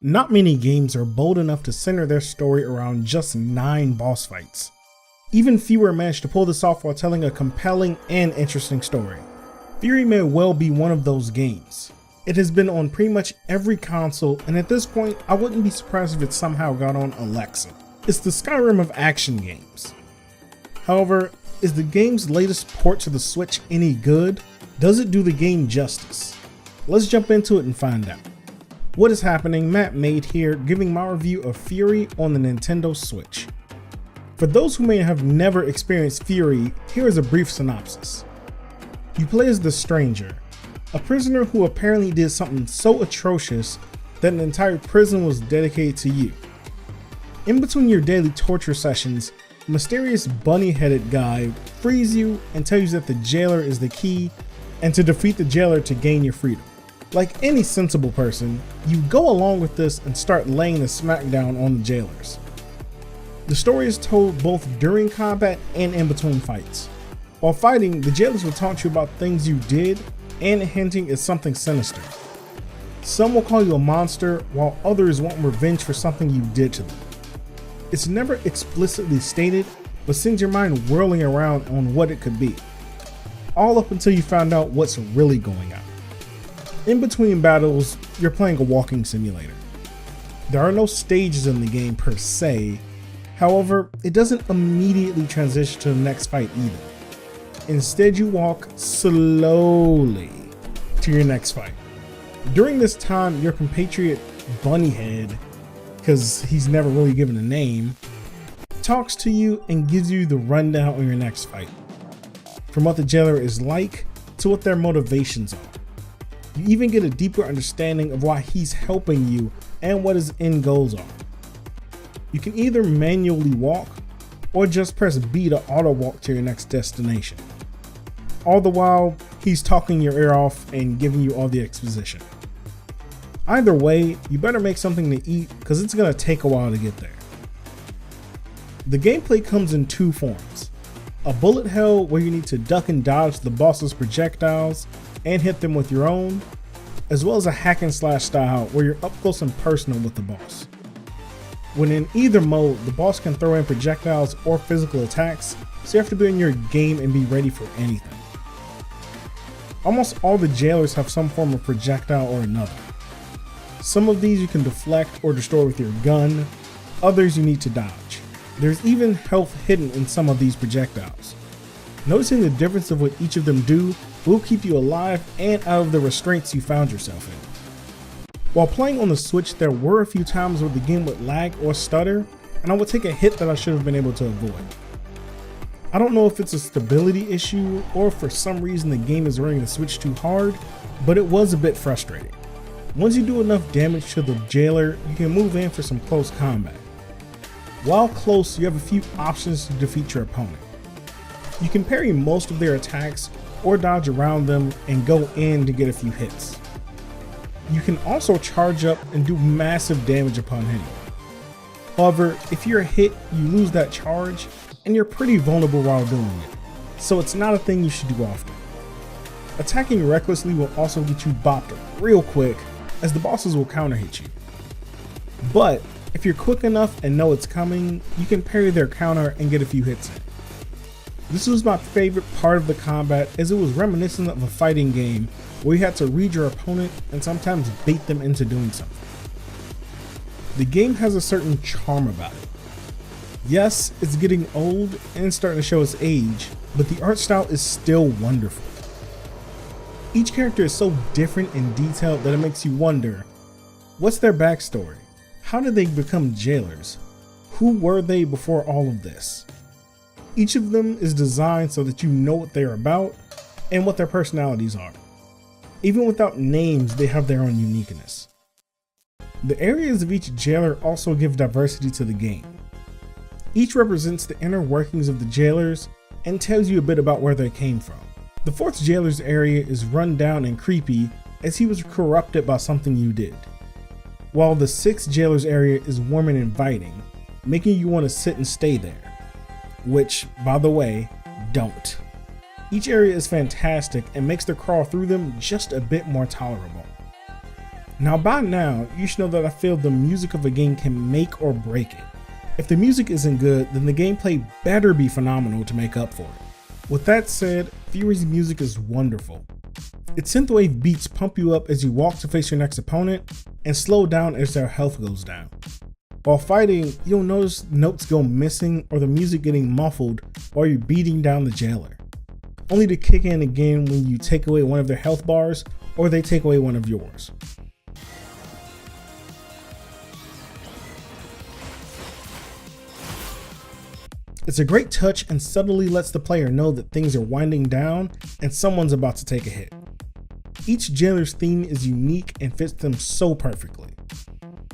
Not many games are bold enough to center their story around just 9 boss fights. Even fewer manage to pull this off while telling a compelling and interesting story. Furi may well be one of those games. It has been on pretty much every console, and at this point, I wouldn't be surprised if it somehow got on Alexa. It's the Skyrim of action games. However, is the game's latest port to the Switch any good? Does it do the game justice? Let's jump into it and find out. What is happening? Mattmade here, giving my review of Furi on the Nintendo Switch. For those who may have never experienced Furi, here is a brief synopsis. You play as the Stranger, a prisoner who apparently did something so atrocious that an entire prison was dedicated to you. In between your daily torture sessions, a mysterious bunny-headed guy frees you and tells you that the jailer is the key and to defeat the jailer to gain your freedom. Like any sensible person, you go along with this and start laying the smackdown on the jailers. The story is told both during combat and in between fights. While fighting, the jailers will taunt you about things you did and hinting at something sinister. Some will call you a monster, while others want revenge for something you did to them. It's never explicitly stated, but sends your mind whirling around on what it could be. All up until you find out what's really going on. In between battles, you're playing a walking simulator. There are no stages in the game per se, however, it doesn't immediately transition to the next fight either. Instead, you walk slowly to your next fight. During this time, your compatriot Bunnyhead, because he's never really given a name, talks to you and gives you the rundown on your next fight. From what the jailer is like to what their motivations are. You even get a deeper understanding of why he's helping you and what his end goals are. You can either manually walk or just press B to auto walk to your next destination. All the while, he's talking your ear off and giving you all the exposition. Either way, you better make something to eat because it's going to take a while to get there. The gameplay comes in 2 forms. A bullet hell where you need to duck and dodge the boss's projectiles and hit them with your own, as well as a hack and slash style where you're up close and personal with the boss. When in either mode, the boss can throw in projectiles or physical attacks, so you have to be in your game and be ready for anything. Almost all the jailers have some form of projectile or another. Some of these you can deflect or destroy with your gun, others you need to dodge. There's even health hidden in some of these projectiles. Noticing the difference of what each of them do will keep you alive and out of the restraints you found yourself in. While playing on the Switch, there were a few times where the game would lag or stutter, and I would take a hit that I should have been able to avoid. I don't know if it's a stability issue or if for some reason the game is running the Switch too hard, but it was a bit frustrating. Once you do enough damage to the jailer, you can move in for some close combat. While close, you have a few options to defeat your opponent. You can parry most of their attacks or dodge around them and go in to get a few hits. You can also charge up and do massive damage upon hitting. However, if you're hit, you lose that charge and you're pretty vulnerable while doing it, so it's not a thing you should do often. Attacking recklessly will also get you bopped real quick, as the bosses will counter hit you. But if you're quick enough and know it's coming, you can parry their counter and get a few hits in. This was my favorite part of the combat, as it was reminiscent of a fighting game where you had to read your opponent and sometimes bait them into doing something. The game has a certain charm about it. Yes, it's getting old and starting to show its age, but the art style is still wonderful. Each character is so different and detailed that it makes you wonder, what's their backstory? How did they become jailers? Who were they before all of this? Each of them is designed so that you know what they're about and what their personalities are. Even without names, they have their own uniqueness. The areas of each jailer also give diversity to the game. Each represents the inner workings of the jailers and tells you a bit about where they came from. The 4th jailer's area is run down and creepy, as he was corrupted by something you did. While the 6th jailer's area is warm and inviting, making you want to sit and stay there. Which, by the way, don't. Each area is fantastic and makes the crawl through them just a bit more tolerable. Now by now, you should know that I feel the music of a game can make or break it. If the music isn't good, then the gameplay better be phenomenal to make up for it. With that said, Furi's music is wonderful. Its synthwave beats pump you up as you walk to face your next opponent, and slow down as their health goes down. While fighting, you'll notice notes go missing or the music getting muffled while you're beating down the jailer, only to kick in again when you take away one of their health bars or they take away one of yours. It's a great touch and subtly lets the player know that things are winding down and someone's about to take a hit. Each jailer's theme is unique and fits them so perfectly.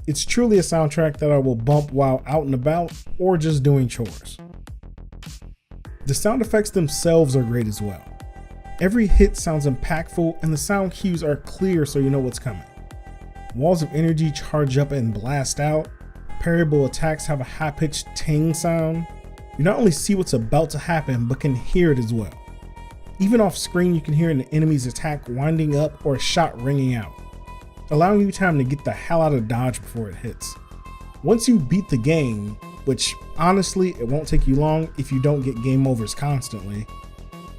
It's truly a soundtrack that I will bump while out and about or just doing chores. The sound effects themselves are great as well. Every hit sounds impactful and the sound cues are clear so you know what's coming. Walls of energy charge up and blast out. Parryable attacks have a high-pitched ting sound. You not only see what's about to happen, but can hear it as well. Even off screen, you can hear an enemy's attack winding up or a shot ringing out, allowing you time to get the hell out of dodge before it hits. Once you beat the game, which honestly, it won't take you long if you don't get game overs constantly,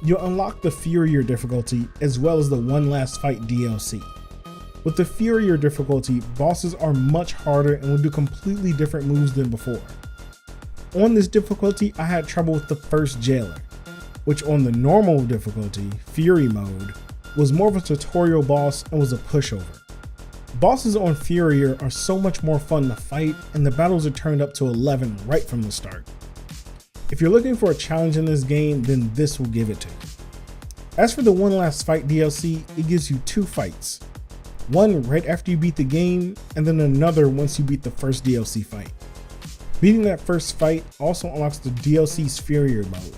you'll unlock the Furier difficulty as well as the One Last Fight DLC. With the Furier difficulty, bosses are much harder and will do completely different moves than before. On this difficulty, I had trouble with the first jailer, which on the normal difficulty, Fury mode, was more of a tutorial boss and was a pushover. Bosses on Furier are so much more fun to fight and the battles are turned up to 11 right from the start. If you're looking for a challenge in this game, then this will give it to you. As for the One Last Fight DLC, it gives you 2 fights. One right after you beat the game, and then another once you beat the first DLC fight. Beating that first fight also unlocks the DLC's Furier mode,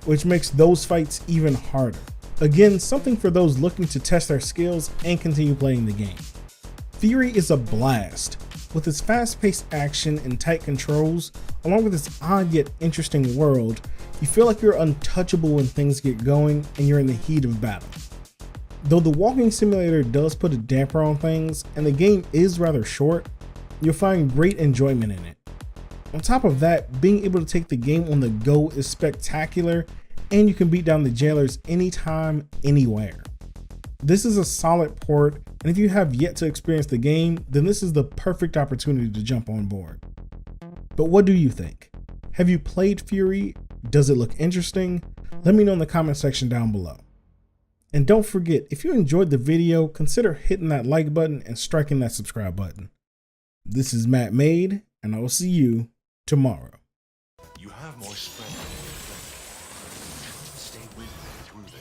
which makes those fights even harder. Again, something for those looking to test their skills and continue playing the game. Furi is a blast. With its fast-paced action and tight controls, along with its odd yet interesting world, you feel like you're untouchable when things get going and you're in the heat of battle. Though the walking simulator does put a damper on things and the game is rather short, you'll find great enjoyment in it. On top of that, being able to take the game on the go is spectacular, and you can beat down the jailers anytime, anywhere. This is a solid port, and if you have yet to experience the game, then this is the perfect opportunity to jump on board. But what do you think? Have you played Furi? Does it look interesting? Let me know in the comment section down below. And don't forget, if you enjoyed the video, consider hitting that like button and striking that subscribe button. This is Mattmade, and I will see you tomorrow. You have more strength than you think. Stay with me through this.